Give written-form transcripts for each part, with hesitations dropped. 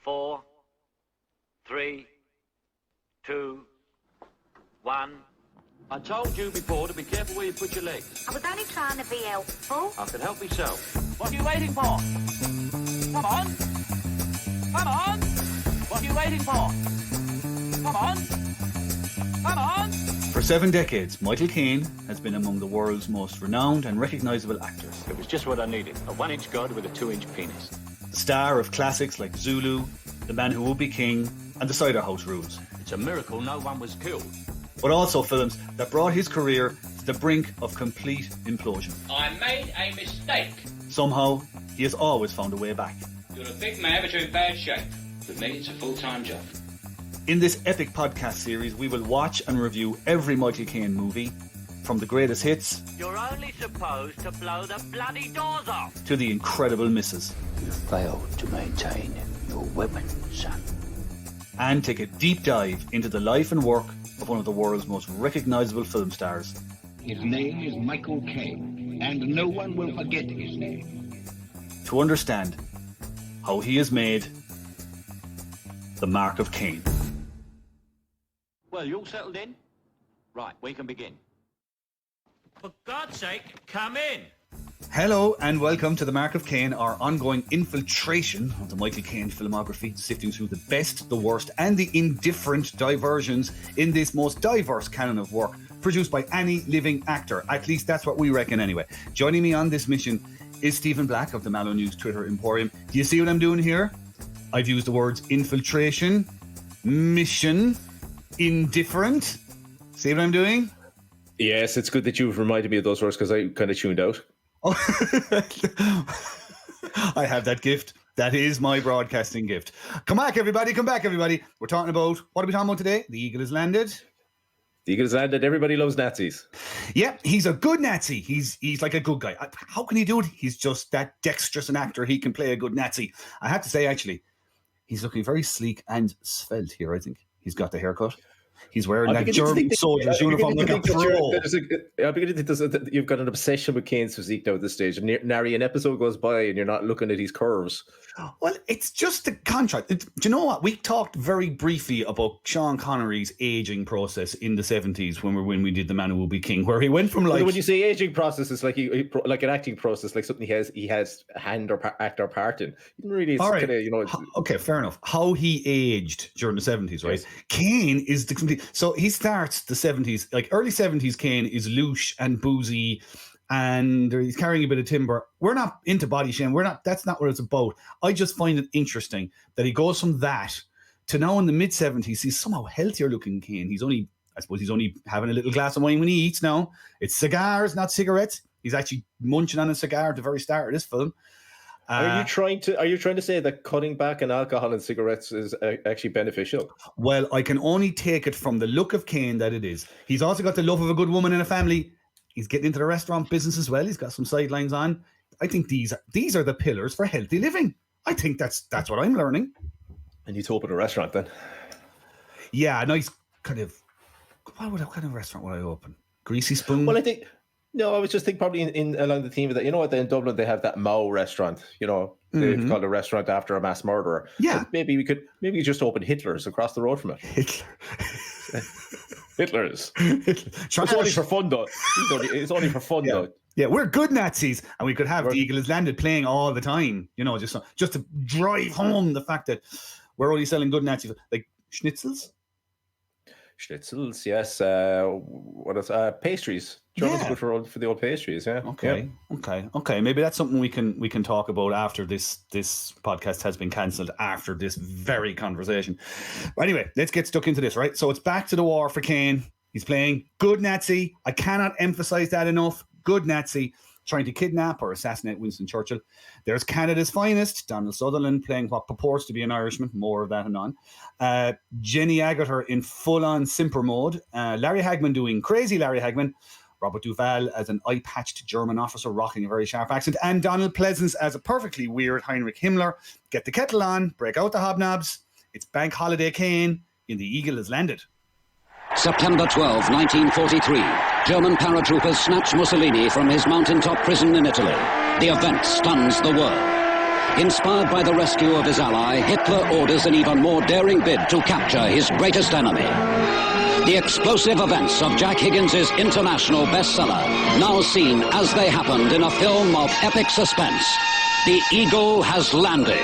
4, 3, 2, 1. I told you before to be careful where you put your legs. I was only trying to be helpful. I could help myself. What are you waiting for? Come on. Come on. What are you waiting for? Come on. Come on. For 7 decades, Michael Caine has been among the world's most renowned and recognisable actors. It was just what I needed. A 1-inch god with a 2-inch penis. The star of classics like Zulu, The Man Who Would Be King, and The Cider House Rules. It's a miracle no one was killed. But also films that brought his career to the brink of complete implosion. I made a mistake. Somehow, he has always found a way back. You're a big man, but you're in bad shape. With me, it's a full-time job. In this epic podcast series, we will watch and review every Michael Caine movie, from the greatest hits... You're only supposed to blow the bloody doors off! ...to the incredible misses. You failed to maintain your weapon, son. And take a deep dive into the life and work of one of the world's most recognisable film stars. His name is Michael Caine, and no one will forget his name. To understand how he has made the mark of Caine. Well, you all settled in? Right, we can begin. For God's sake, come in! Hello and welcome to The Mark of Caine, our ongoing infiltration of the Michael Caine filmography, sifting through the best, the worst and the indifferent diversions in this most diverse canon of work produced by any living actor. At least that's what we reckon anyway. Joining me on this mission is Stephen Black of the Mallow News Twitter Emporium. Do you see what I'm doing here? I've used the words infiltration, mission, indifferent. See what I'm doing? Yes, it's good that you've reminded me of those words because I kind of tuned out. Oh, I have that gift. That is my broadcasting gift. Come back, everybody. We're talking about, what are we talking about today? The Eagle has landed. The Eagle has landed. Everybody loves Nazis. Yeah, he's a good Nazi. He's like a good guy. How can he do it? He's just that dexterous an actor. He can play a good Nazi. I have to say, actually, he's looking very sleek and svelte here, I think. He's got the haircut. He's wearing that German soldier's uniform like a pro. I'm beginning to think that you've got an obsession with Caine's physique now at this stage. Nary an episode goes by and you're not looking at his curves. Well, it's just the contrast. Do you know what? We talked very briefly about Sean Connery's aging process in the 70s when we did The Man Who Would Be King, where he went from like... When you say aging process, it's like like an acting process, like something he has a hand or act or part in. Really, it's right. kind of, you know... Okay, fair enough. How he aged during the 70s, right? Yes. Caine is the complete... So he starts the 70s, like early 70s Caine is louche and boozy and he's carrying a bit of timber. We're not into body shame. That's not what it's about. I just find it interesting that he goes from that to now in the mid 70s, he's somehow healthier looking Caine. He's only having a little glass of wine when he eats now. It's cigars, not cigarettes. He's actually munching on a cigar at the very start of this film. Are you trying to say that cutting back on alcohol and cigarettes is actually beneficial? Well, I can only take it from the look of Caine that it is. He's also got the love of a good woman and a family. He's getting into the restaurant business as well. He's got some sidelines on. I think these are the pillars for healthy living. I think that's what I'm learning. And you open a restaurant then? Yeah, nice kind of... What kind of restaurant would I open? Greasy Spoon? Well, I was just thinking probably in along the theme of that. You know what? In Dublin they have that Mao restaurant. You know, they've called a restaurant after a mass murderer. Yeah, but maybe we just open Hitler's across the road from it. Hitler's. It's only for fun though. It's only for fun though. Yeah, we're good Nazis, and we could have The Eagle has landed playing all the time. You know, just to drive home the fact that we're only selling good Nazis, like schnitzels. Schnitzels, yes. What else? Pastries. German's good for the old pastries. Yeah. Okay. Maybe that's something we can talk about after this podcast has been cancelled. After this very conversation. But anyway, let's get stuck into this. Right. So it's back to the war for Caine. He's playing good Nazi. I cannot emphasize that enough. Good Nazi. Trying to kidnap or assassinate Winston Churchill. There's Canada's finest, Donald Sutherland, playing what purports to be an Irishman. More of that anon. Jenny Agutter in full-on simper mode. Larry Hagman doing crazy Larry Hagman. Robert Duvall as an eye-patched German officer rocking a very sharp accent. And Donald Pleasance as a perfectly weird Heinrich Himmler. Get the kettle on, break out the hobnobs. It's Bank Holiday Caine in The Eagle has landed. September 12, 1943. German paratroopers snatch Mussolini from his mountaintop prison in Italy. The event stuns the world. Inspired by the rescue of his ally, Hitler orders an even more daring bid to capture his greatest enemy. The explosive events of Jack Higgins's international bestseller, now seen as they happened in a film of epic suspense. The Eagle has landed.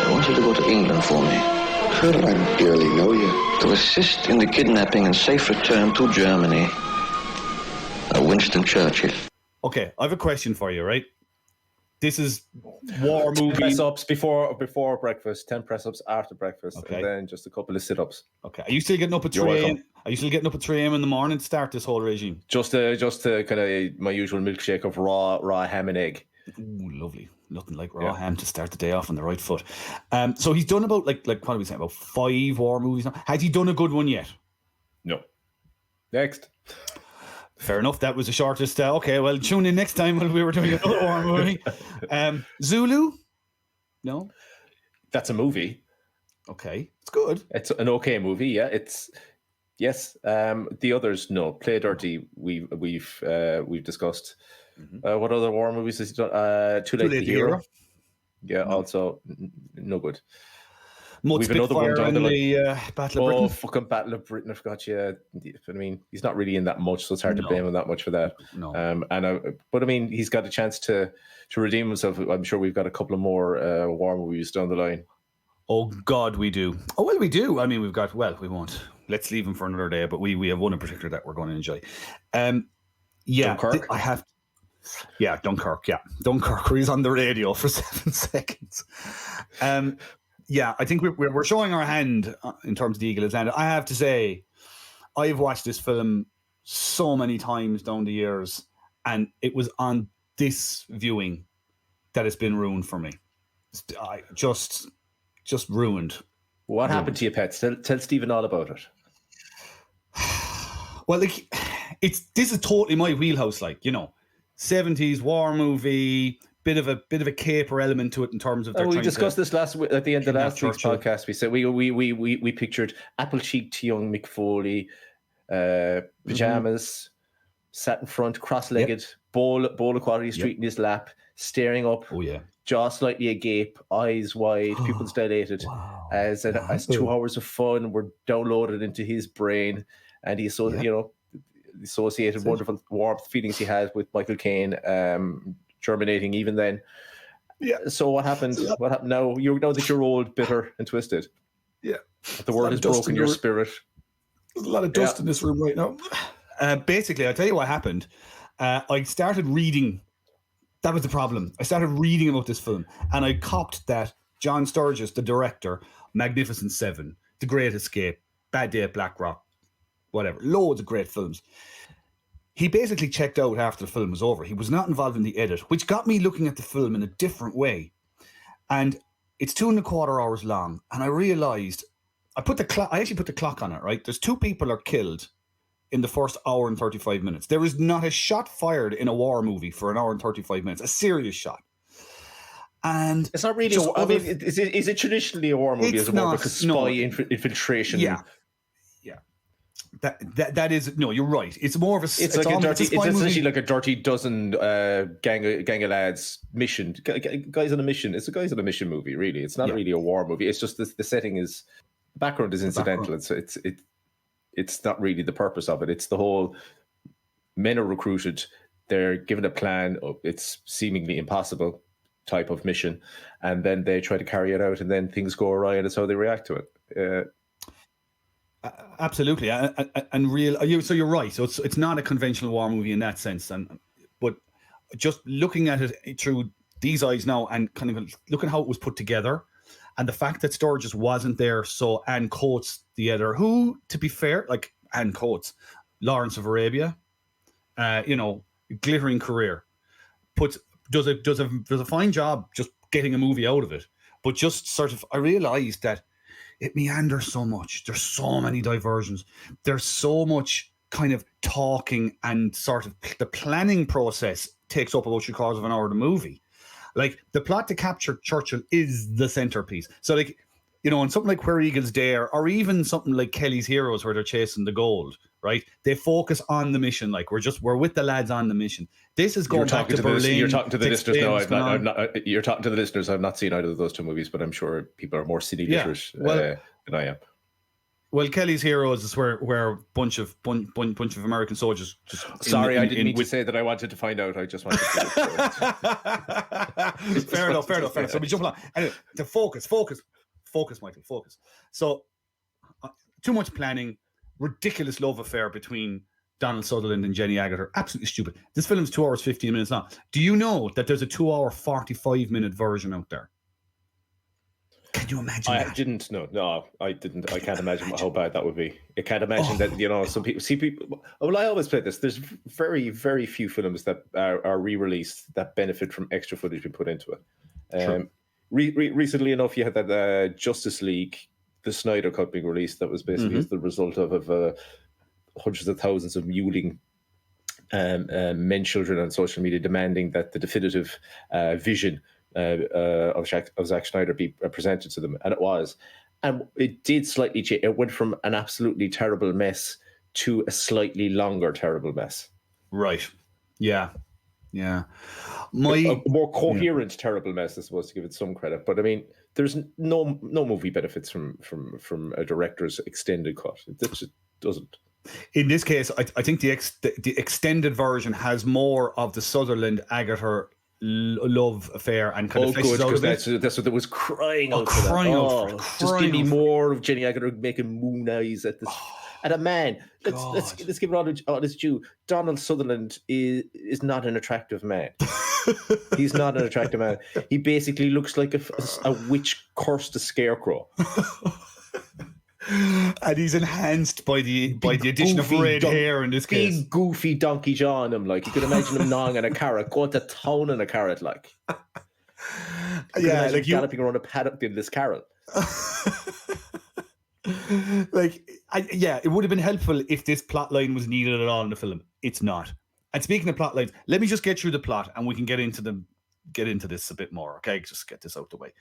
I want you to go to England for me. Colonel, I barely know you. To assist in the kidnapping and safe return to Germany of Winston Churchill. Okay, I have a question for you, right? This is war movie. Press-ups before breakfast, 10 press-ups after breakfast, Okay. and then just a couple of sit-ups. Okay. Are you still getting up at 3 a.m.? Are you still getting up at 3 a.m. in the morning to start this whole regime? Just to kind of my usual milkshake of raw ham and egg. Ooh, lovely. Nothing like raw ham to start the day off on the right foot. So he's done about like what are we saying, about 5 war movies now? Has he done a good one yet? No. Next. Fair enough. That was the shortest. Okay, well, tune in next time when we were doing another war movie. Zulu? No? That's a movie. Okay. It's good. It's an okay movie, yeah. It's yes. The others, no. Play Dirty, we've discussed. Mm-hmm. What other war movies has he done? Too Late to Hero. Yeah, also no good. We've another one down the Battle of Britain. Oh, fucking Battle of Britain! I forgot. Yeah, I mean, he's not really in that much, so it's hard to blame him that much for that. No. But I mean, he's got a chance to redeem himself. I'm sure we've got a couple of more war movies down the line. Oh God, we do. Oh well, we do. I mean, we've got. Well, we won't. Let's leave him for another day. But we have one in particular that we're going to enjoy. Yeah, Dunkirk. I have. Yeah, Dunkirk. Yeah, Dunkirk. Where he's on the radio for 7 seconds. Yeah, I think we're showing our hand in terms of the Eagle has landed. I have to say, I've watched this film so many times down the years, and it was on this viewing that it's been ruined for me. I just ruined. What happened to you, Pets? Tell Stephen all about it. Well, like this is totally my wheelhouse. Like 70s war movie. Bit of a caper element to it in terms of. We discussed this at the end of last week's podcast. We said we pictured apple-cheeked young Mick Foley, pajamas, sat in front, cross-legged, bowl of Quality Street in his lap, staring up. Oh yeah, jaw slightly agape, eyes wide, pupils dilated, as 2 hours of fun were downloaded into his brain, and he associated wonderful warmth feelings he had with Michael Caine. Germinating even then. Yeah. So what happened? What happened now? You know that you're old, bitter, and twisted. Yeah. The world has broken your spirit. There's a lot of dust in this room right now. Basically, I'll tell you what happened. I started reading. That was the problem. I started reading about this film, and I copped that John Sturges, the director, Magnificent Seven, The Great Escape, Bad Day at Black Rock, whatever, loads of great films. He basically checked out after the film was over. He was not involved in the edit, which got me looking at the film in a different way. And it's 2.25 hours long. And I realized, I actually put the clock on it, right? There's 2 people are killed in the first hour and 35 minutes. There is not a shot fired in a war movie for an hour and 35 minutes, a serious shot. And it's not really, is it traditionally a war movie? Is it more of a spy infiltration? Yeah. That is no. You're right. It's more of a. It's like a dirty. It's essentially like a Dirty Dozen gang of lads mission. Guys on a mission. It's a guys on a mission movie. Really, it's not really a war movie. It's just the setting is, the background is incidental. It's not really the purpose of it. It's the whole men are recruited. They're given a plan. It's seemingly impossible type of mission, and then they try to carry it out, and then things go awry, and that's how they react to it. Absolutely, and real. So you're right. So it's not a conventional war movie in that sense, but just looking at it through these eyes now, and kind of looking how it was put together, and the fact that Sturges wasn't there. So Anne Coates, the editor, who, to be fair, like Anne Coates, Lawrence of Arabia, glittering career, does a fine job just getting a movie out of it. But just sort of, I realised that it meanders so much. There's so many diversions. There's so much kind of talking, and sort of the planning process takes up about 3/4 of an hour of the movie. Like, the plot to capture Churchill is the centerpiece. So, like, you know, and something like Where Eagles Dare, or even something like Kelly's Heroes, where they're chasing the gold, right? They focus on the mission. Like we're with the lads on the mission. This is going back to Berlin. You're talking to the listeners. No, I'm not. You're talking to the listeners. I've not seen either of those two movies, but I'm sure people are more city literate than I am. Well, Kelly's Heroes is where a bunch of American soldiers. Sorry, I didn't mean to say that I wanted to find out. I just wanted to. Fair enough. So we jump along. Anyway, to focus, Michael, focus. So, too much planning, ridiculous love affair between Donald Sutherland and Jenny Agutter. Absolutely stupid. This film's 2 hours 15 minutes long. Do you know that there's a 2 hour 45-minute version out there? Can you imagine that? I didn't. No, I didn't. I can't imagine how bad that would be. I can't imagine that, you know, some people. Well, I always play this. There's very, very few films that are re-released that benefit from extra footage being put into it. Recently enough, you had that Justice League, the Snyder Cut being released. That was basically as the result of hundreds of thousands of mewling men, children on social media demanding that the definitive vision of Zack Snyder be presented to them, and it was. And it did slightly change. It went from an absolutely terrible mess to a slightly longer terrible mess. Right. Yeah. A more coherent terrible mess, I suppose, to give it some credit. But I mean, there's no movie benefits from a director's extended cut. It just doesn't. In this case, I think the extended version has more of the Sutherland Agutter love affair and kind of good, because that's what it was crying out for. Just give me more of Jenny Agutter making moon eyes at this. And a man, let's give it all its due. Donald Sutherland is not an attractive man. He's not an attractive man. He basically looks like a witch cursed a scarecrow. And he's enhanced by the addition of red hair in this case. Big goofy Donkey John him, like you could imagine him gnawing on a carrot, going to town on a carrot, like. Like galloping around a paddock in this carrot. It would have been helpful if this plot line was needed at all in the film. It's not. And speaking of plot lines, let me just get through the plot and we can get into this a bit more. Okay, just get this out the way.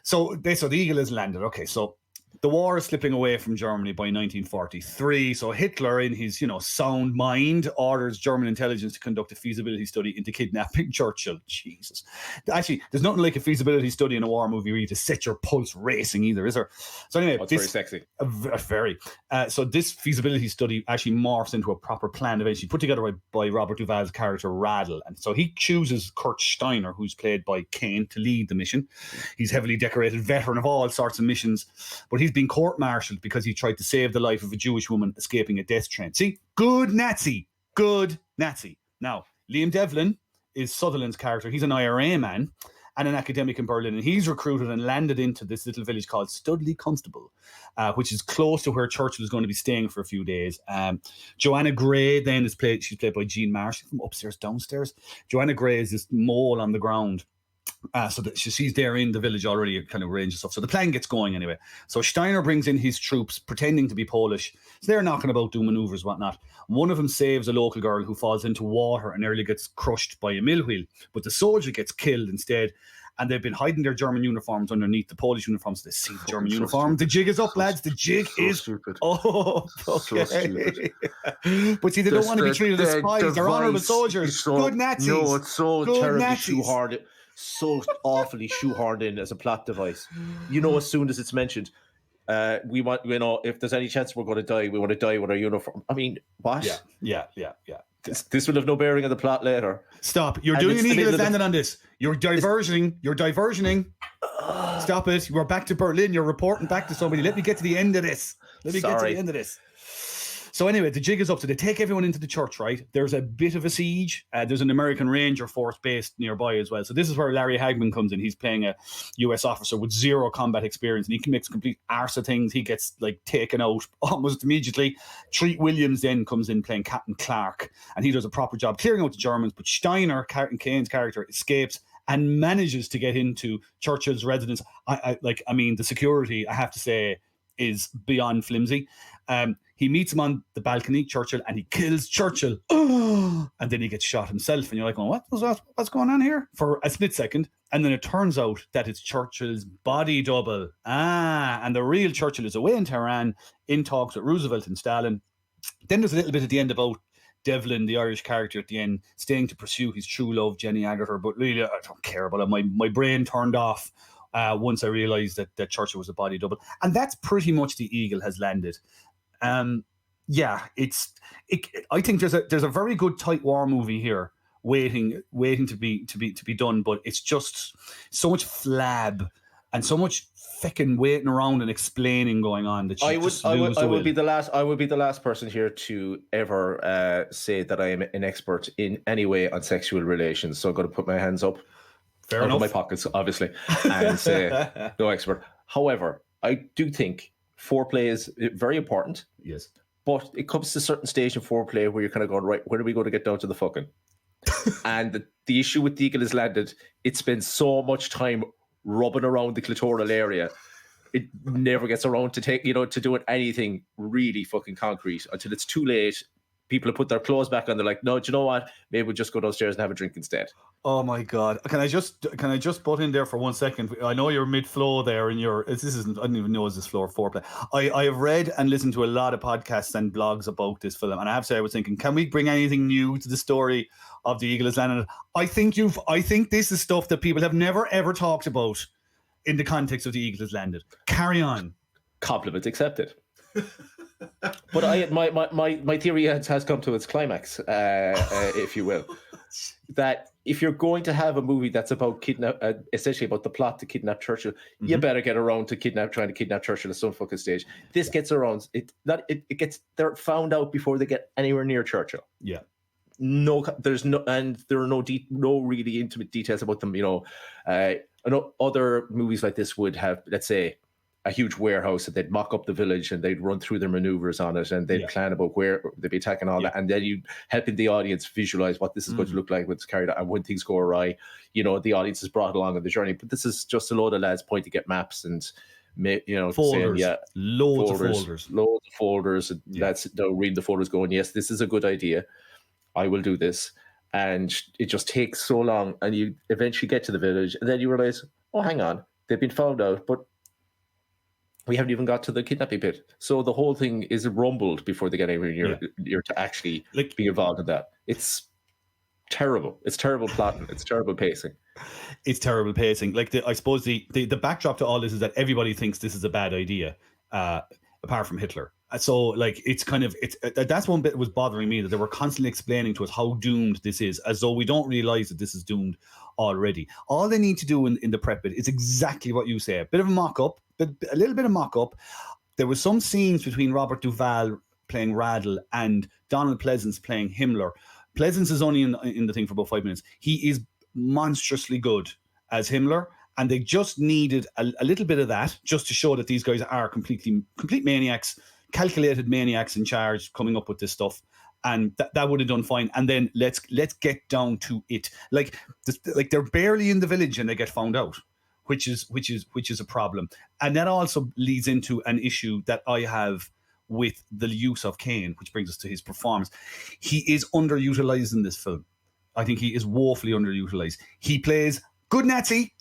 So the Eagle is landed. Okay, so the war is slipping away from Germany by 1943. So Hitler, in his sound mind, orders German intelligence to conduct a feasibility study into kidnapping Churchill. Jesus, actually, there's nothing like a feasibility study in a war movie really to set your pulse racing either, is there? So anyway, it's very sexy. Very. So this feasibility study actually morphs into a proper plan, eventually put together by Robert Duvall's character Radl, and so he chooses Kurt Steiner, who's played by Caine, to lead the mission. He's heavily decorated veteran of all sorts of missions, but he's been court-martialed because he tried to save the life of a Jewish woman escaping a death train. See? Good Nazi. Now, Liam Devlin is Sutherland's character. He's an IRA man and an academic in Berlin, and he's recruited and landed into this little village called Studley Constable, which is close to where Churchill is going to be staying for a few days. Joanna Gray then she's played by Jean Marsh, from upstairs, downstairs. Joanna Gray is this mole on the ground. So that she's there in the village already, kind of arranging stuff. So the plan gets going anyway. So Steiner brings in his troops, pretending to be Polish. So they're knocking about, doing maneuvers, whatnot. One of them saves a local girl who falls into water and nearly gets crushed by a mill wheel. But the soldier gets killed instead. And they've been hiding their German uniforms underneath the Polish uniforms. They see the German uniform. The jig is up, lads. The jig is stupid. Oh, okay. So stupid. But see, they don't want to be treated as spies. They're honourable soldiers. Good Nazis. No, it's so Good terribly Nazis. shoehorned. So awfully shoehorned in as a plot device. As soon as it's mentioned, we want, if there's any chance we're going to die, we want to die with our uniform. I mean, what? Yeah. This will have no bearing on the plot later. Stop. You're doing an Eagle landing on this. You're diversioning. Stop it. You're back to Berlin. You're reporting back to somebody. Let me get to the end of this. So anyway, the jig is up. So they take everyone into the church, right? There's a bit of a siege. There's an American Ranger force based nearby as well. So this is where Larry Hagman comes in. He's playing a US officer with zero combat experience, and he makes complete arse of things. He gets taken out almost immediately. Treat Williams then comes in playing Captain Clark, and he does a proper job clearing out the Germans. But Steiner, Caine's character, escapes and manages to get into Churchill's residence. The security, I have to say, is beyond flimsy. He meets him on the balcony, Churchill, and he kills Churchill. And then he gets shot himself. And you're like, what's going on here? For a split second. And then it turns out that it's Churchill's body double. And the real Churchill is away in Tehran in talks with Roosevelt and Stalin. Then there's a little bit at the end about Devlin, the Irish character at the end, staying to pursue his true love, Jenny Agutter. But really, I don't care about it. My brain turned off once I realised that Churchill was a body double. And that's pretty much the eagle has landed. I think there's a very good tight war movie here waiting to be done, but it's just so much flab and so much fucking waiting around and explaining going on that I would be the last person here to ever say that I am an expert in any way on sexual relations. So I'm going to put my hands up, fair enough, my pockets, obviously, and say no expert. However, I do think foreplay is very important. Yes, but it comes to a certain stage of foreplay where you're kind of going, right, when are we going to get down to the fucking? And the issue with the eagle has landed. It spends so much time rubbing around the clitoral area. It never gets around to doing anything really fucking concrete until it's too late. People have put their clothes back on. They're like, no, do you know what? Maybe we'll just go downstairs and have a drink instead. Oh my God! Can I just butt in there for 1 second? I know you're mid-flow there, and this isn't. I don't even know is this floor foreplay. I have read and listened to a lot of podcasts and blogs about this film, and I have to say, I was thinking, can we bring anything new to the story of the Eagle Has Landed? I think this is stuff that people have never ever talked about in the context of the Eagle Has Landed. Carry on. Compliment accepted. But my theory has come to its climax, if you will. That if you're going to have a movie that's about essentially about the plot to kidnap Churchill, you better get around to trying to kidnap Churchill at some fucking stage. This gets around. They're found out before they get anywhere near Churchill. Yeah. There are no really intimate details about them. I know other movies like this would have, let's say, a huge warehouse that they'd mock up the village and they'd run through their maneuvers on it and they'd plan about where they'd be attacking all that. And then you helping the audience visualize what this is going to look like when it's carried out. And when things go awry, the audience is brought along on the journey. But this is just a load of lads pointing at maps and, folders. Saying, loads of folders. And they'll read the folders going, yes, this is a good idea. I will do this. And it just takes so long. And you eventually get to the village and then you realize, oh, hang on, they've been found out, but we haven't even got to the kidnapping bit. So the whole thing is rumbled before they get anywhere near to actually be involved in that. It's terrible. It's terrible plotting. It's terrible pacing. It's terrible pacing. I suppose the backdrop to all this is that everybody thinks this is a bad idea, apart from Hitler. So that's one bit that was bothering me, that they were constantly explaining to us how doomed this is, as though we don't realize that this is doomed already. All they need to do in the prep bit is exactly what you say. A little bit of mock-up. There was some scenes between Robert Duvall playing Radl and Donald Pleasance playing Himmler. Pleasance is only in the thing for about 5 minutes. He is monstrously good as Himmler, and they just needed a little bit of that just to show that these guys are complete maniacs, calculated maniacs in charge, coming up with this stuff. And that would have done fine. And then let's get down to it. Like they're barely in the village and they get found out, which is a problem. And that also leads into an issue that I have with the use of Caine, which brings us to his performance. He is underutilized in this film. I think he is woefully underutilized. He plays Good Nazi.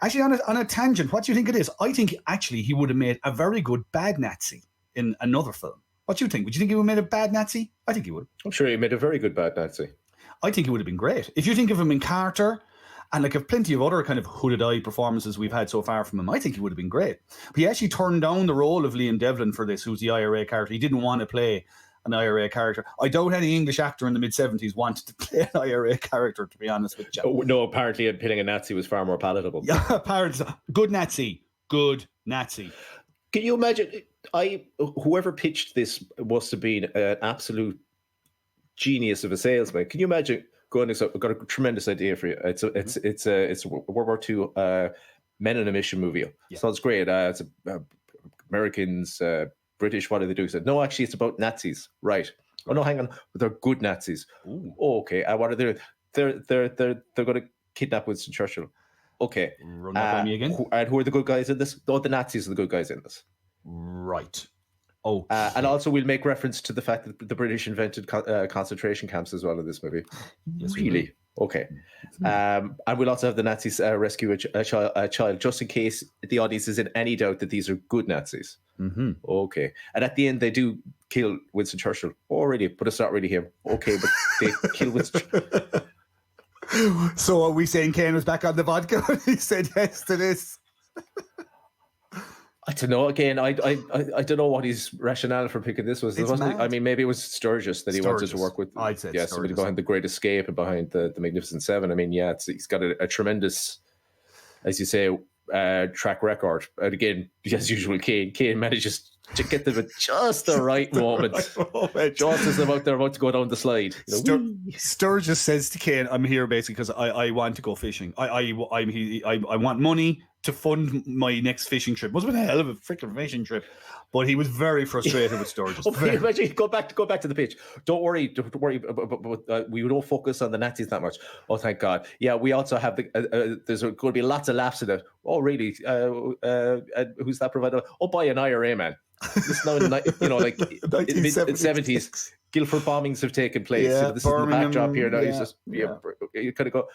Actually, on a tangent, what do you think it is? I think actually he would have made a very good bad Nazi in another film. What do you think? Would you think he would have made a bad Nazi? I think he would. I'm sure he made a very good bad Nazi. I think he would have been great. If you think of him in Carter, and of plenty of other kind of hooded eye performances we've had so far from him, I think he would have been great. But he actually turned down the role of Liam Devlin for this, who's the IRA character. He didn't want to play an IRA character. I doubt any English actor in the mid-70s wanted to play an IRA character, to be honest with you. Oh, no, apparently playing a Nazi was far more palatable. Yeah, apparently. Good Nazi. Can you imagine? Whoever pitched this must have been an absolute genius of a salesman. Can you imagine going? I've got a tremendous idea for you. It's a World War II men on a mission movie. Yeah. Sounds great. It's Americans, British. What do they do? He said, no, actually, it's about Nazis. Right. Oh no, hang on. But they're good Nazis. Oh, okay. What are they? They're going to kidnap Winston Churchill. Okay. Run that by me again. And who are the good guys in this? Oh, the Nazis are the good guys in this. Right. Oh, and also we'll make reference to the fact that the British invented concentration camps as well in this movie. yes, Really? Okay. And we'll also have the Nazis rescue a child, just in case the audience is in any doubt that these are good Nazis. Mm-hmm. Okay. And at the end, they do kill Winston Churchill. Oh, really? But it's not really him. Okay, but they kill Winston Churchill. So are we saying Caine was back on the vodka when he said yes to this? I don't know. Again, I don't know what his rationale for picking this was. I mean, maybe it was Sturges that he wanted to work with. I'd say somebody behind The Great Escape and behind the Magnificent Seven. I mean, he's got a tremendous, as you say, track record. And again, as usual, Caine manages to get them at just the right moment. Just as they're about to go down the slide. Sturges says to Caine, "I'm here basically because I want to go fishing. I want money to fund my next fishing trip." Must have been a hell of a freaking fishing trip. But he was very frustrated with Sturges. Imagine, go back to the pitch. Don't worry. We don't focus on the Nazis that much. Oh, thank God. Yeah, we also have there's going to be lots of laughs in it. Oh, really? Who's that provider? Oh, by an IRA man. It's now in the mid-70s. Guildford bombings have taken place. Yeah, this is the backdrop here now. You kind of go,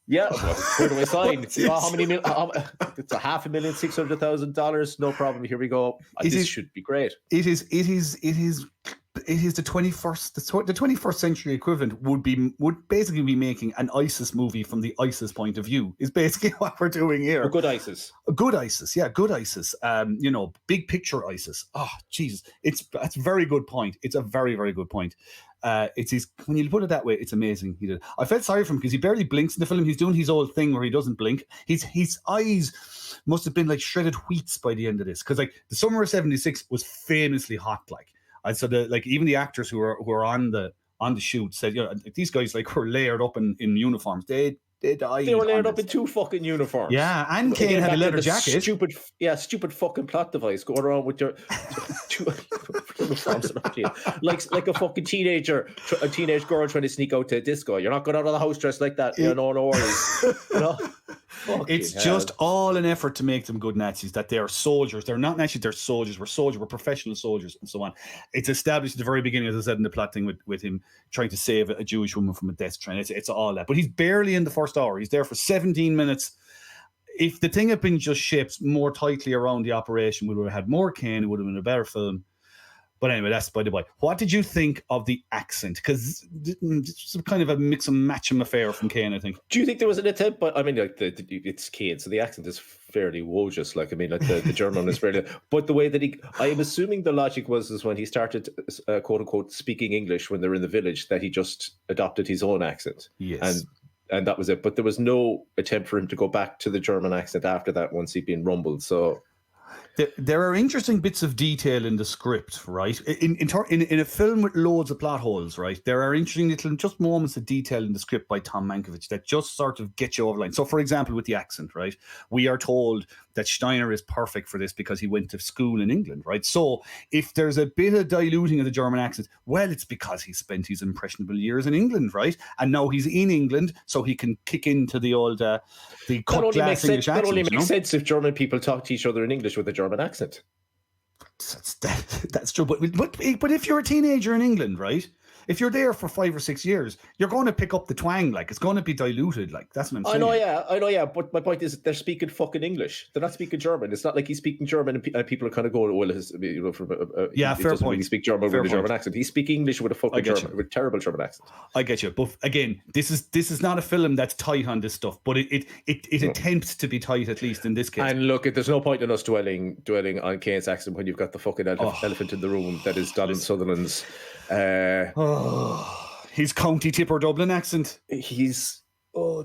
yeah, well, where do I sign? How many million? It's $500,600,000. No problem. Here we go. This should be great. It is the 21st century equivalent would basically be making an ISIS movie from the ISIS point of view. Is basically what we're doing here. A good ISIS. Good ISIS. Big picture ISIS. Oh, Jesus, that's a very good point. It's a very, very good point. When you put it that way, it's amazing. He did. I felt sorry for him because he barely blinks in the film. He's doing his old thing where he doesn't blink. His eyes must have been like shredded wheats by the end of this, because like the summer of '76 was famously hot. And so even the actors who were on the shoot said, these guys were layered up in uniforms. They died. They were layered up in 2 fucking unifors. Yeah, and Caine had a leather jacket. Stupid fucking plot device going around with your 2 uniforms. like a fucking a teenage girl trying to sneak out to a disco. You're not going out of the house dressed like that. No worries. It's just all an effort to make them good Nazis, that they're soldiers. They're not Nazis, they're soldiers. We're professional soldiers and so on. It's established at the very beginning, as I said in the plot thing, with him trying to save a Jewish woman from a death train. It's all that. But he's barely in the first hour. He's there for 17 minutes. If the thing had been just shaped more tightly around the operation, we would have had more Caine. It would have been a better film. But anyway, that's by the by. What did you think of the accent? Because it's kind of a mix and match affair from Caine, I think. Do you think there was an attempt? But I mean, it's Caine, so the accent is fairly wojus. The German is fairly. But the way that I am assuming the logic was when he started, quote unquote, speaking English when they're in the village, that he just adopted his own accent. Yes. And that was it. But there was no attempt for him to go back to the German accent after that once he'd been rumbled. So. There are interesting bits of detail in the script, right? In a film with loads of plot holes, right? There are interesting little just moments of detail in the script by Tom Mankiewicz that just sort of get you over the line. So, for example, with the accent, right? We are told that Steiner is perfect for this because he went to school in England, right? So, if there's a bit of diluting of the German accent, well, it's because he spent his impressionable years in England, right? And now he's in England, so he can kick into the old the cut glass English accent. That only makes sense if German people talk to each other in English with a German accent. That's true, but if you're a teenager in England, right? If you're there for 5 or 6 years, you're going to pick up the twang. It's going to be diluted. That's what I'm saying. I know, yeah. But my point is, they're speaking fucking English. They're not speaking German. It's not like he's speaking German and people are kind of going, well, fair point. Really speak German with a German accent. He's speaking English with a fucking with terrible German accent. I get you, but again, this is not a film that's tight on this stuff, but it attempts to be tight, at least in this case. And look, there's no point in us dwelling on Caine's accent when you've got the fucking elephant in the room that is Donald Sutherland's. His County Tipper Dublin accent. He's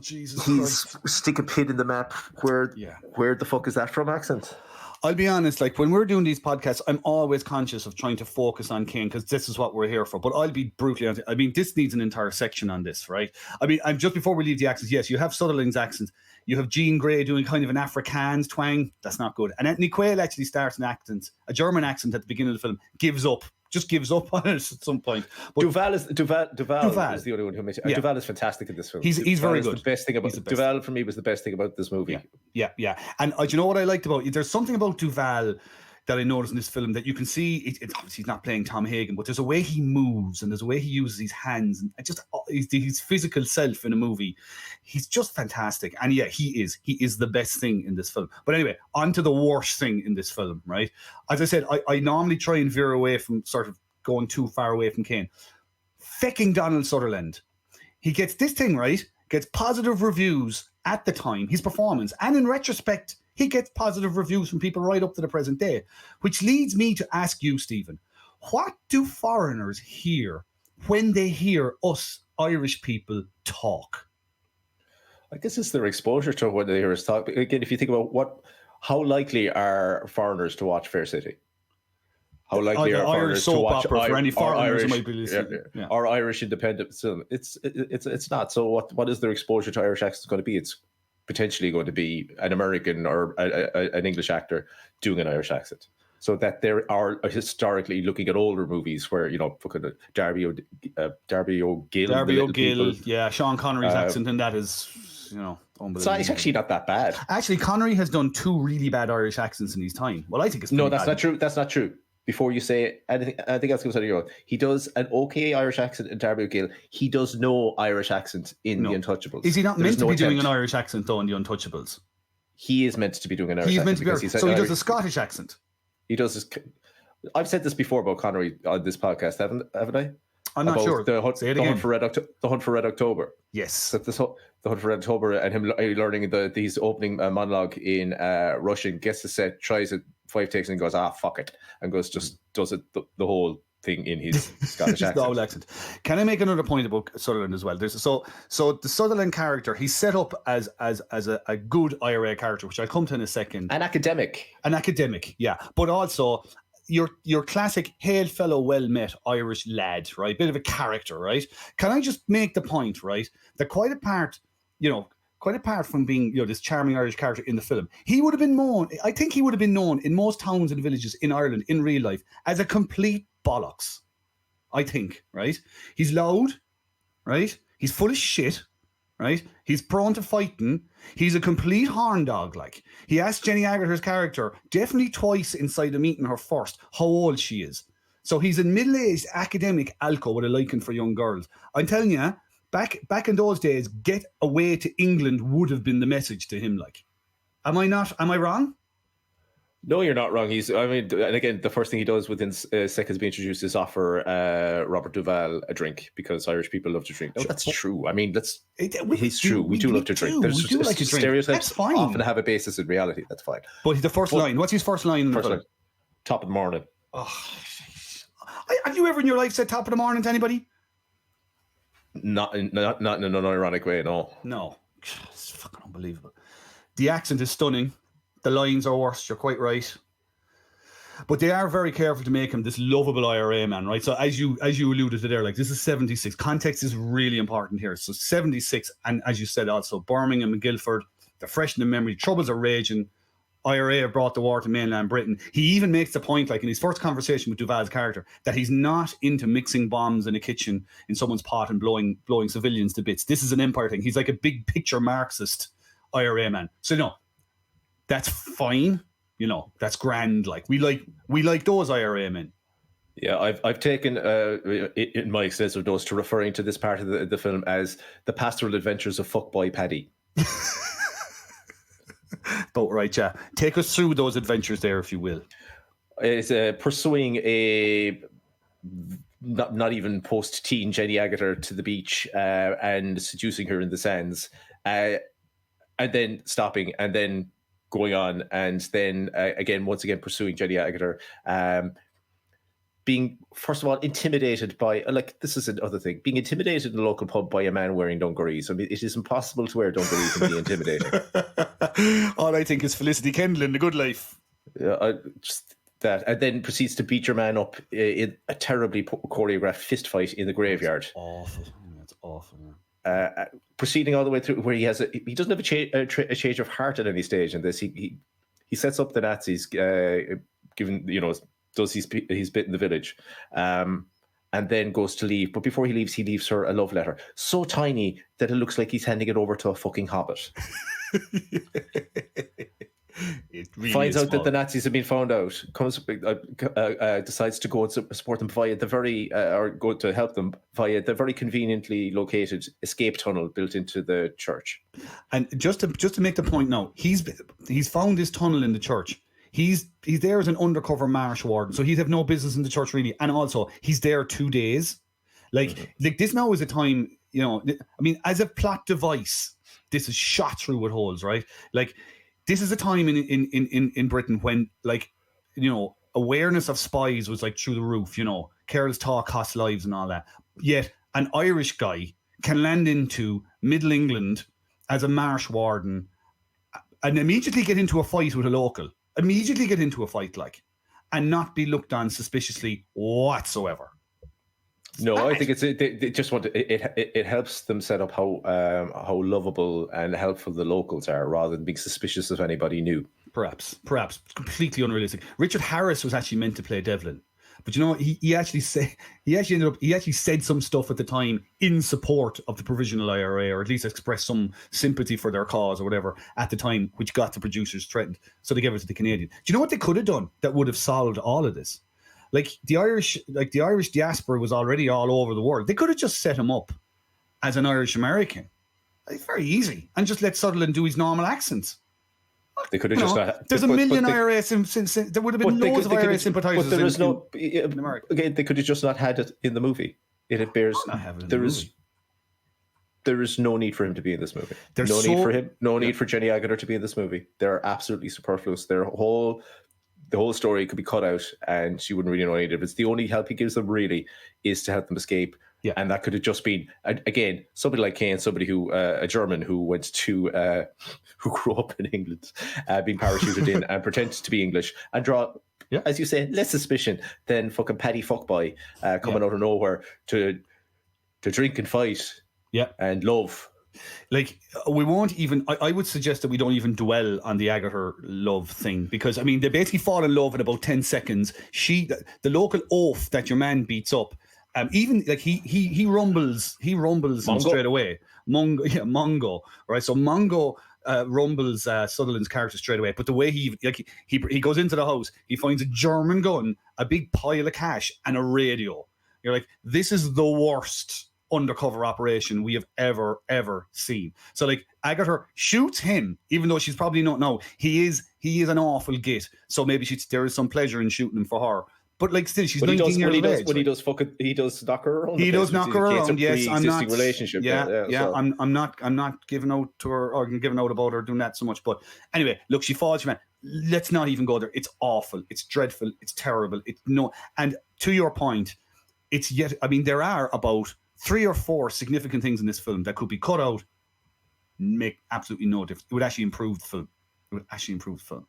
Jesus Christ. Stick a pin in the map. Where the fuck is that from accent? I'll be honest, when we're doing these podcasts, I'm always conscious of trying to focus on Caine because this is what we're here for. But I'll be brutally honest. I mean, this needs an entire section on this, right? I mean, just before we leave the accents, yes, you have Sutherland's accent. You have Jean Grey doing kind of an Afrikaans twang. That's not good. And Anthony Quayle actually starts a German accent at the beginning of the film, gives up on it at some point. But Duval is the only one who makes it. Duval is fantastic in this film. He's very good. The best thing about Duval for me was the best thing about this movie. Yeah. And do you know what I liked about it? There's something about Duval that I noticed in this film that you can see, it's obviously he's not playing Tom Hagen, but there's a way he moves and there's a way he uses his hands and just his physical self in a movie. He's just fantastic. And yeah, he is the best thing in this film. But anyway, on to the worst thing in this film, right? As I said, I normally try and veer away from sort of going too far away from Caine. Fecking Donald Sutherland. He gets this thing, right? Gets positive reviews at the time, his performance. And in retrospect, he gets positive reviews from people right up to the present day, which leads me to ask you, Stephen, what do foreigners hear when they hear us Irish people talk? I guess it's their exposure to what they hear us talk. Again, if you think about how likely are foreigners to watch Fair City? How likely are foreigners to watch for any foreigners who might be listening? Or Irish independent film? It's not. So what is their exposure to Irish accents going to be? It's potentially going to be an American or an English actor doing an Irish accent. So that there are historically looking at older movies where, fucking Darby O'Gill. Yeah, Sean Connery's accent, and that is, unbelievable. So it's actually not that bad. Actually, Connery has done 2 really bad Irish accents in his time. Well, I think it's no, that's not true. That's not true. Before you say anything, I think that's going to say he does an okay Irish accent in Darby O'Gill. He does no Irish accent in The Untouchables. Is he not meant to be doing an Irish accent though in The Untouchables? He is meant to be doing an Irish accent. He's meant to be. So he does a Scottish accent. He does this. I've said this before about Connery on this podcast, haven't I? I'm not sure. Say it again. The Hunt for Red October. Yes. The Hunt for Red October, and him learning his opening monologue in Russian, gets the set, tries it 5 takes, and goes, fuck it, and does it the whole thing in his Scottish accent. Can I make another point about Sutherland as well? So the Sutherland character, he's set up as a good IRA character, which I'll come to in a second. An academic, yeah, but also your classic hail fellow well met Irish lad, right? Bit of a character, right? Can I just make the point, right, that quite apart from being, this charming Irish character in the film, he would have been known, I think he would have been known in most towns and villages in Ireland in real life as a complete bollocks. I think, right? He's loud, right? He's full of shit, right? He's prone to fighting. He's a complete horn dog, like. He asked Jenny Agutt's character definitely twice inside the meeting her first how old she is. So he's a middle-aged academic alco with a liking for young girls. I'm telling you, back in those days, get away to England would have been the message to him. Like, am I wrong? No, you're not wrong. And again, the first thing he does within seconds being introduced is offer Robert Duvall a drink because Irish people love to drink. No, that's true. I mean, it's true. We do love to drink. There's stereotypes often have a basis in reality. That's fine. But the first line, what's his first line? Top of the morning. Oh, have you ever in your life said top of the morning to anybody? Not in an unironic way, no. No. It's fucking unbelievable. The accent is stunning. The lines are worse, you're quite right. But they are very careful to make him this lovable IRA man, right? So as you alluded to there, like, this is 76. Context is really important here. So 76, and as you said also, Birmingham and Guildford, they're fresh in the memory. Troubles are raging. IRA have brought the war to mainland Britain. He even makes the point, like in his first conversation with Duvall's character, that he's not into mixing bombs in a kitchen in someone's pot and blowing civilians to bits. This is an empire thing. He's like a big picture Marxist IRA man. So no, that's fine. That's grand. Like we like those IRA men. Yeah, I've taken in my extensive dose to referring to this part of the film as the pastoral adventures of fuckboy Paddy. But right, yeah. Take us through those adventures there, if you will. It's pursuing a not even post-teen Jenny Agutter to the beach and seducing her in the sands, and then stopping and then going on, and then once again pursuing Jenny Agutter, being, first of all, intimidated by, this is another thing, being intimidated in a local pub by a man wearing dungarees. I mean, it is impossible to wear dungarees and be intimidating. All I think is Felicity Kendall in The Good Life. Just that. And then proceeds to beat your man up in a terribly choreographed fist fight in the graveyard. That's awful. That's awful. Proceeding all the way through where he doesn't have a change of heart at any stage in this. He sets up the Nazis, does his bit in the village, and then goes to leave. But before he leaves her a love letter, so tiny that it looks like he's handing it over to a fucking hobbit. It really finds is out small. that the Nazis have been found out, decides to go and support them via the very, or go to help them via the very conveniently located escape tunnel built into the church. And just to make the point now, he's found this tunnel in the church. He's there as an undercover marsh warden, so he'd have no business in the church really. And also, he's there 2 days. Like this now is a time, you know. I mean, as a plot device, this is shot through with holes, right? Like, this is a time in Britain when, like, you know, awareness of spies was like through the roof. You know, careless talk costs lives and all that. Yet an Irish guy can land into Middle England as a marsh warden and immediately get into a fight with a local. Immediately get into a fight, like, and not be looked on suspiciously whatsoever. No, I think they just want it helps them set up how lovable and helpful the locals are, rather than being suspicious of anybody new. Perhaps completely unrealistic. Richard Harris was actually meant to play Devlin, but you know, he actually said some stuff at the time in support of the Provisional IRA, or at least expressed some sympathy for their cause or whatever at the time, which got the producers threatened. So they gave it to the Canadian. Do you know what they could have done that would have solved all of this? Like the Irish diaspora was already all over the world. They could have just set him up as an Irish American. It's very easy, and just let Sutherland do his normal accents. They could have there's a million IRA there would have been loads of IRA sympathisers. But there is in America. Again, they could have just not had it in the movie. It bears. There is no need for him to be in this movie. There's no need for him. No need for Jenny Agutter to be in this movie. They're absolutely superfluous. The whole story could be cut out, and she wouldn't really know any difference. The only help he gives them really is to help them escape. Yeah. And that could have just been, again, somebody like Caine, somebody who, a German who went to, who grew up in England, being parachuted in and pretended to be English and draw, as you say, less suspicion than fucking Paddy Fuckboy coming out of nowhere to drink and fight and love. Like, we won't even, I would suggest that we don't even dwell on the Agutter love thing, because I mean, they basically fall in love in about 10 seconds. The local oaf that your man beats up, even like he rumbles him straight away. Mongo, right? So Mongo rumbles Sutherland's character straight away. But the way he goes into the house, he finds a German gun, a big pile of cash, and a radio. You're like, this is the worst undercover operation we have ever seen. So like, Agutter shoots him, even though she's probably not. No, he is an awful git. So maybe there is some pleasure in shooting him for her. But like, still, she's 19 years of age. He does knock her around. He does knock her around. Yes, I'm not. Relationship. So. I'm not giving out to her or giving out about her doing that so much. But anyway, look, she falls. Man, let's not even go there. It's awful. It's dreadful. It's terrible. And to your point, there are about 3 or 4 significant things in this film that could be cut out, make absolutely no difference. It would actually improve the film.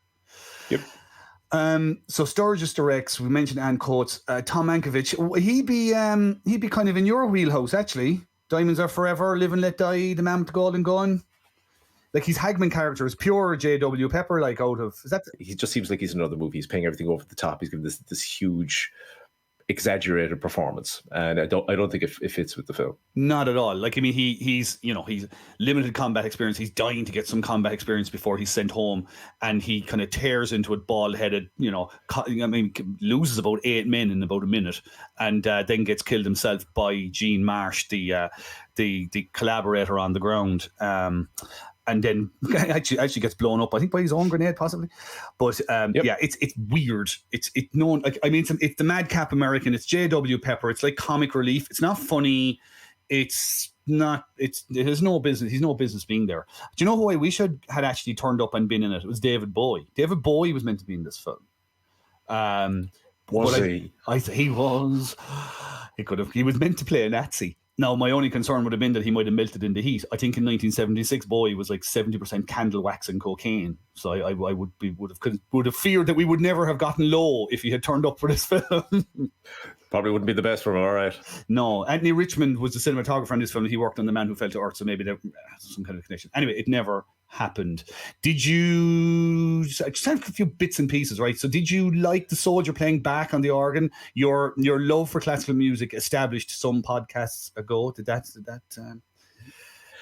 Yep. So Sturges directs. We mentioned Anne Coates, Tom Mankiewicz. He'd be kind of in your wheelhouse, actually. Diamonds Are Forever, Live and Let Die, The Man with the Golden Gun. Like, his Hagman character is pure J.W. Pepper. Like, he just seems like he's another movie. He's paying everything over the top. He's giving this huge, exaggerated performance, and I don't think it fits with the film. Not at all. Like, I mean, he's limited combat experience. He's dying to get some combat experience before he's sent home, and he kind of tears into it bald-headed. Loses about 8 men in about a minute, and then gets killed himself by Jean Marsh, the collaborator on the ground. And then actually gets blown up, I think, by his own grenade, possibly. But it's weird. It's known. Like, I mean, it's the madcap American. It's J.W. Pepper. It's like comic relief. It's not funny. It's not. It has no business. He's no business being there. Do you know who I wish had actually turned up and been in it? It was David Bowie. David Bowie was meant to be in this film. Was he? He was. He was meant to play a Nazi. Now, my only concern would have been that he might have melted in the heat. I think in 1976, Bowie was like 70% candle wax and cocaine. So I would have feared that we would never have gotten low if he had turned up for this film. Probably wouldn't be the best for him, all right. No, Anthony Richmond was the cinematographer in this film. He worked on The Man Who Fell to Earth, so maybe there was some kind of connection. Anyway, it never happened. Did you just have a few bits and pieces, right? So did you like the soldier playing back on the organ? Your love for classical music established some podcasts ago. Did that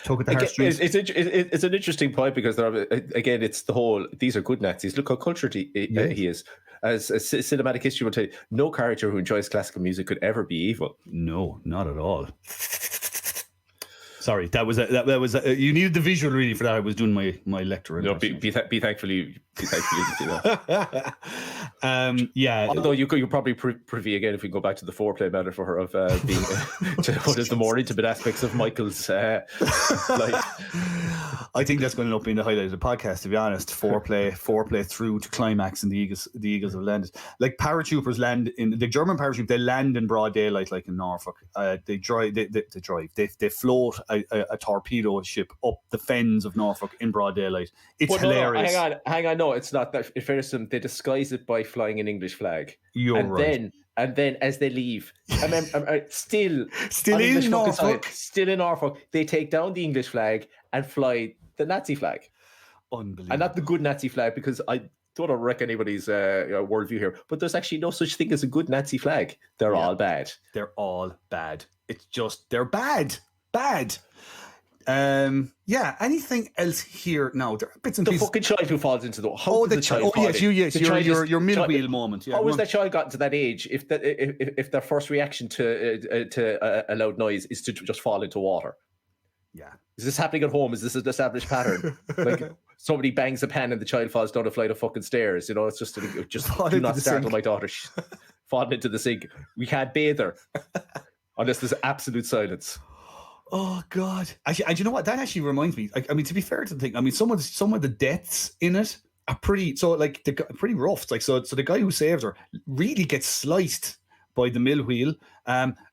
Tug at the heartstrings. It's an interesting point because again, it's the whole. These are good Nazis. Look how cultured he is. As cinematic history will tell you, no character who enjoys classical music could ever be evil. No, not at all. Sorry, that was you needed the visual really for that. I was doing my lecture. No, be thankful you do that. Yeah. Although you could probably privy again if we go back to the foreplay metaphor of being to one of the more intimate aspects of Michael's life. I think that's going to end up being the highlight of the podcast. To be honest, foreplay through to climax, and the Eagles have landed. Like paratroopers land in the German parachute. They land in broad daylight, like in Norfolk. They float a torpedo ship up the fens of Norfolk in broad daylight. It's hilarious. No, hang on. No, it's not that. In fairness to them, they disguise it by flying an English flag. You're right. And then as they leave, still in Norfolk, still in Norfolk, they take down the English flag and fly the Nazi flag. Unbelievable. And not the good Nazi flag, because I don't wreck anybody's worldview here, but there's actually no such thing as a good Nazi flag. They're all bad. They're all bad. It's just, they're bad. Anything else here? No, there are bits and pieces. The fucking child who falls into the... the child. Oh, yes, your middle wheel moment. Yeah, how was that child gotten to that age if their first reaction to a loud noise is to just fall into water? Yeah. Is this happening at home? Is this an established pattern? Like somebody bangs a pan and the child falls down a flight of fucking stairs. You know, it's just do not startle my daughter falling into the sink. We can't bathe her unless there's absolute silence. Oh God! Actually, and you know what? That actually reminds me. I mean, to be fair to the thing, I mean, some of the deaths in it are pretty. So, like, pretty rough. It's like, so the guy who saves her really gets sliced by the mill wheel.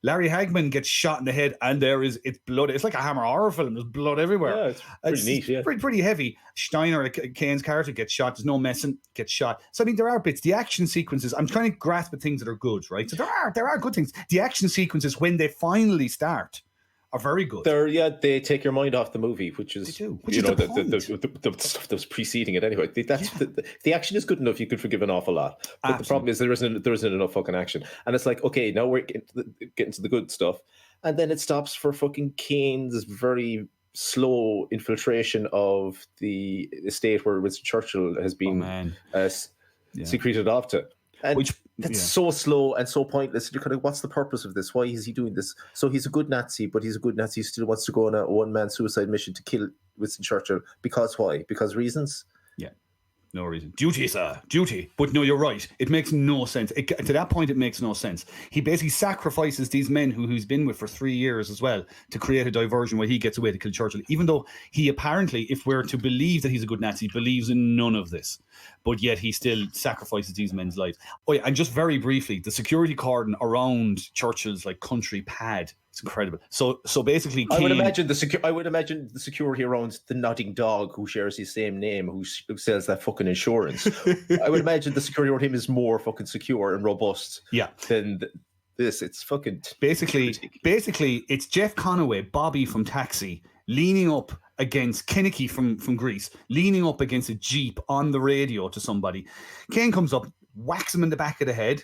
Larry Hagman gets shot in the head, and it's blood. It's like a Hammer horror film. There's blood everywhere. Yeah, it's pretty neat. Yeah, pretty heavy. Steiner, Kane's character, gets shot. There's no messing. Gets shot. So I mean, there are bits. The action sequences. I'm trying to grasp at things that are good, right? So there are good things. The action sequences when they finally start are very good. They take your mind off the movie, which is the stuff that was preceding it anyway. The action is good enough; you could forgive an awful lot. But the problem is there isn't enough fucking action, and it's like, okay, now we're getting to the good stuff, and then it stops for fucking Kane's very slow infiltration of the estate where Winston Churchill has been secreted off to. And that's so slow and so pointless. You're kind of, what's the purpose of this? Why is he doing this? So he's a good Nazi, but he's a good Nazi who still wants to go on a one-man suicide mission to kill Winston Churchill. Because why? Because reasons? Yeah. No reason. Duty, sir. Duty. But no, you're right. It makes no sense. To that point, it makes no sense. He basically sacrifices these men who's been with for 3 years as well to create a diversion where he gets away to kill Churchill, even though he apparently, if we're to believe that he's a good Nazi, believes in none of this. But yet he still sacrifices these men's lives. Oh yeah, and just very briefly, the security cordon around Churchill's like country pad, it's incredible. So basically, Caine, I would imagine the security around the nodding dog who shares his same name, who sells that fucking insurance. I would imagine the security around him is more fucking secure and robust. Yeah. Than this. It's fucking basically it's Jeff Conaway, Bobby from Taxi, leaning up against Kennedy from Greece, leaning up against a Jeep on the radio to somebody. Caine comes up, whacks him in the back of the head,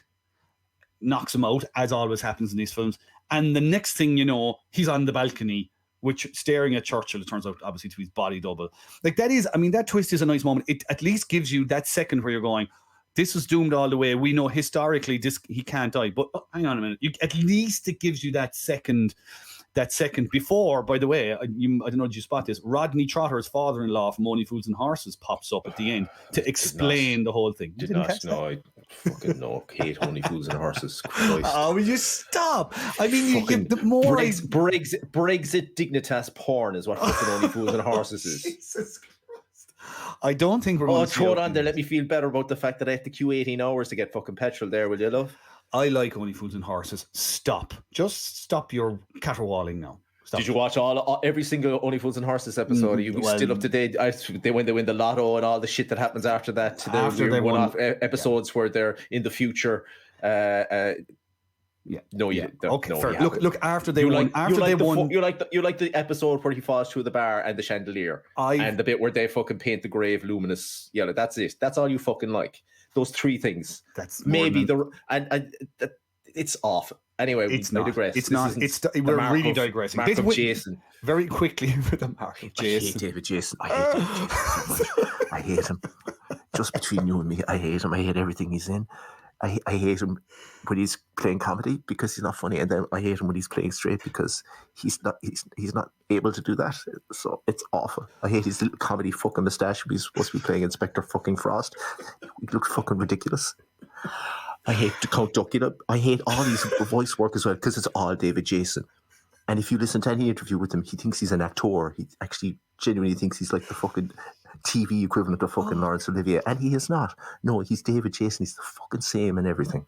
knocks him out, as always happens in these films. And the next thing you know, he's on the balcony, which staring at Churchill. It turns out, obviously, to his body double. Like that twist is a nice moment. It at least gives you that second where you're going, this was doomed all the way. We know historically he can't die. But hang on a minute. At least it gives you that second before, by the way, I don't know, did you spot this? Rodney Trotter's father-in-law from Only Fools and Horses pops up at the end to explain the whole thing. I fucking no. Hate Only Fools and Horses. Christ. Oh, will you stop? I mean, the more Brexit Dignitas porn is what fucking Only Fools and Horses is. Jesus Christ. I don't think we're going to throw it on there. Let me feel better about the fact that I have to queue 18 hours to get fucking petrol there, will you, love? I like Only Fools and Horses. Stop. Just stop your caterwauling now. Stop. Did you watch every single Only Fools and Horses episode? Are you still up to date? They win the lotto and all the shit that happens after that. After they one-off episodes where they're in the future. Okay, fair. Look. After they won, you like the episode where he falls through the bar and the chandelier, and the bit where they fucking paint the grave luminous yellow. That's it. That's all you fucking like. Those three things. That's maybe and it's off. Anyway, It's we not. digress. It's This not. isn't It's the we're mark really of- digressing. Mark This of went Jason. very quickly with the mark of I hate Jason. David Jason. I hate David Jason so much. I hate him. Just between you and me, I hate him. I hate everything he's in. I hate him when he's playing comedy because he's not funny, and then I hate him when he's playing straight because he's not able to do that. So it's awful. I hate his little comedy fucking moustache. He's supposed to be playing Inspector fucking Frost. He looks fucking ridiculous. I hate the Count Duckula. I hate all these voice work as well because it's all David Jason. And if you listen to any interview with him, he thinks he's an actor. He actually genuinely thinks he's like the fucking TV equivalent of fucking Laurence Olivier, and he is not. No, he's David Jason. He's the fucking same and everything.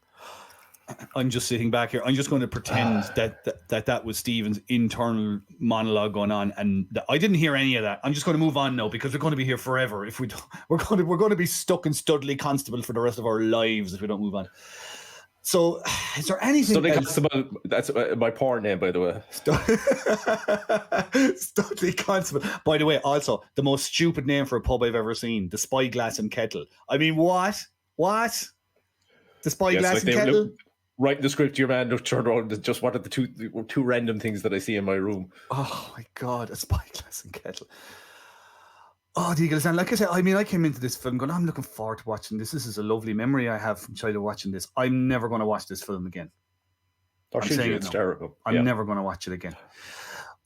I'm just sitting back here. I'm just going to pretend that was Stephen's internal monologue going on, and I didn't hear any of that. I'm just going to move on now because we're going to be here forever. If we don't, we're going to be stuck in Studley Constable for the rest of our lives if we don't move on. So, is there anything? Studley Constable, that's my porn name, by the way. Studley Constable. By the way, also the most stupid name for a pub I've ever seen: the Spyglass and Kettle. I mean, what? The Spyglass and Kettle. Writing the script, your man turned around and just wanted the two random things that I see in my room. Oh my God, a Spyglass and Kettle. Oh, the Eagles. And like I said, I mean, I came into this film going, I'm looking forward to watching this. This is a lovely memory I have from childhood watching this. I'm never going to watch this film again. It's terrible. I'm never going to watch it again.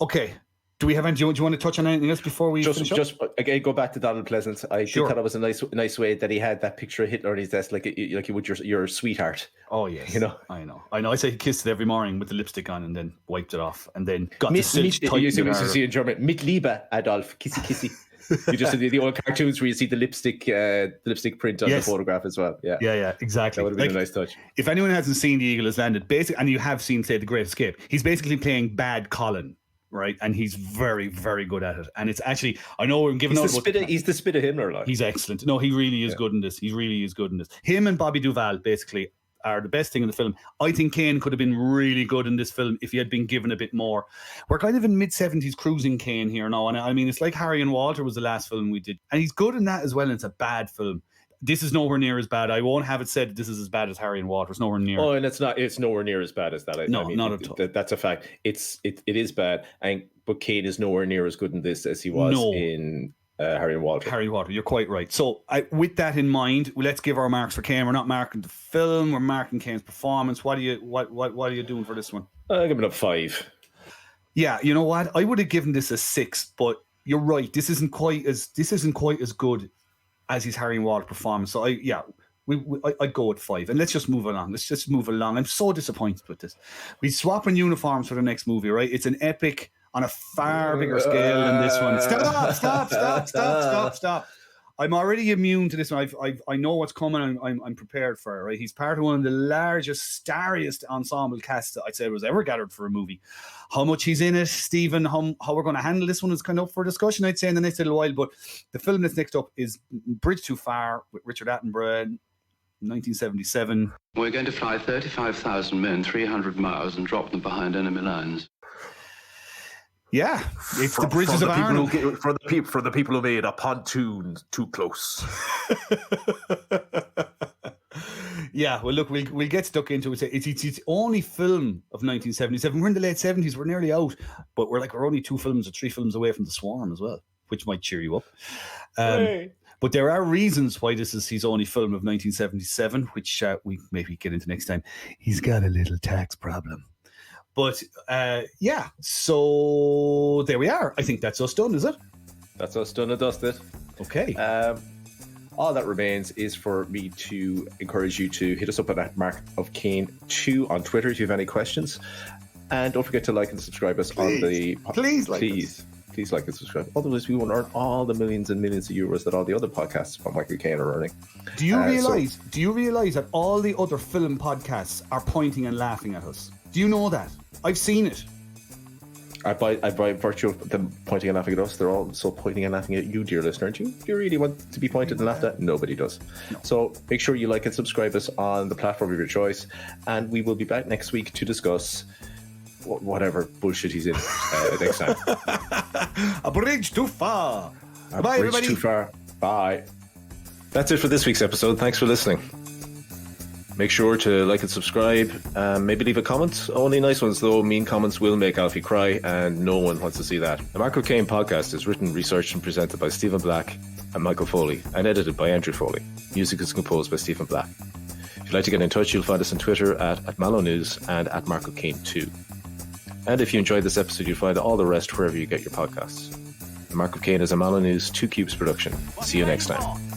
Okay. Do we have any? Do you want to touch on anything else before we finish up? Just again, go back to Donald Pleasance. I thought it was a nice way that he had that picture of Hitler on his desk, like you would your sweetheart. Oh yes, you know. I know. I say he kissed it every morning with the lipstick on, and then wiped it off, and then got You the see in German, mit Liebe, Adolf, kissy kissy. You just see the old cartoons where you see the lipstick print on the photograph as well. Yeah, exactly. That would have been a nice touch. If anyone hasn't seen The Eagle Has Landed, and you have seen, say, The Great Escape, he's basically playing bad Colin, right? And he's very, very good at it. And it's actually, I know we're giving he's the spit of Himmler. Like. He's excellent. No, he really is good in this. He really is good in this. Him and Bobby Duvall basically are the best thing in the film. I think Caine could have been really good in this film if he had been given a bit more. We're kind of in mid-70s cruising Caine here now, and I mean, it's like Harry and Walter was the last film we did, and he's good in that as well, and it's a bad film. This is nowhere near as bad. I won't have it said this is as bad as Harry and Walter. It's nowhere near. Oh, and it's nowhere near as bad as that. No, not at all. That's a fact. It is bad, but Caine is nowhere near as good in this as he was in Harry and Walter. Harry and Walter, you're quite right. So, with that in mind, let's give our marks for Caine. We're not marking the film; we're marking Caine's performance. What are you doing for this one? I'll give it a 5. Yeah, you know what? I would have given this a 6, but you're right. This isn't quite as good as his Harry and Walter performance. So I'd go with 5, and let's just move along. I'm so disappointed with this. We're swapping uniforms for the next movie, right? It's an epic on a far bigger scale than this one. Stop. I'm already immune to this one. I know what's coming, and I'm prepared for it, right? He's part of one of the largest, starriest ensemble casts that I'd say was ever gathered for a movie. How much he's in it, Stephen, how we're going to handle this one is kind of up for discussion, I'd say, in the next little while. But the film that's next up is Bridge Too Far with Richard Attenborough, 1977. We're going to fly 35,000 men 300 miles and drop them behind enemy lines. Yeah, it's the Bridges of Arnold. For the people who made a pontoon too close. Yeah, well, look, we'll get stuck into it. It's the only film of 1977. We're in the late 70s. We're nearly out, but we're only 2 films or 3 films away from The Swarm as well, which might cheer you up. But there are reasons why this is his only film of 1977, which we maybe get into next time. He's got a little tax problem. But so there we are. I think that's us done, is it? That's us done and dusted. Okay. All that remains is for me to encourage you to hit us up at Mark of Caine 2 on Twitter if you have any questions. And don't forget to like and subscribe us on the... Please like Do you realize that all the other film podcasts are pointing and laughing at us? Do you know that? I've seen it. By virtue of them pointing and laughing at us, they're also pointing and laughing at you, dear listener. Do you really want to be pointed and laughed at? Nobody does. No. So make sure you like and subscribe us on the platform of your choice, and we will be back next week to discuss whatever bullshit he's in next time. A Bridge Too Far. Bye, everybody. Too Far. Bye. That's it for this week's episode. Thanks for listening. Make sure to like and subscribe. Maybe leave a comment. Only nice ones, though. Mean comments will make Alfie cry, and no one wants to see that. The Michael Caine podcast is written, researched, and presented by Stephen Black and Michael Foley, and edited by Andrew Foley. Music is composed by Stephen Black. If you'd like to get in touch, you'll find us on Twitter at Mallow News and at Michael Caine 2. And if you enjoyed this episode, you'll find all the rest wherever you get your podcasts. The Mark of Caine is a Mallow News 2 Cubes production. See you next time.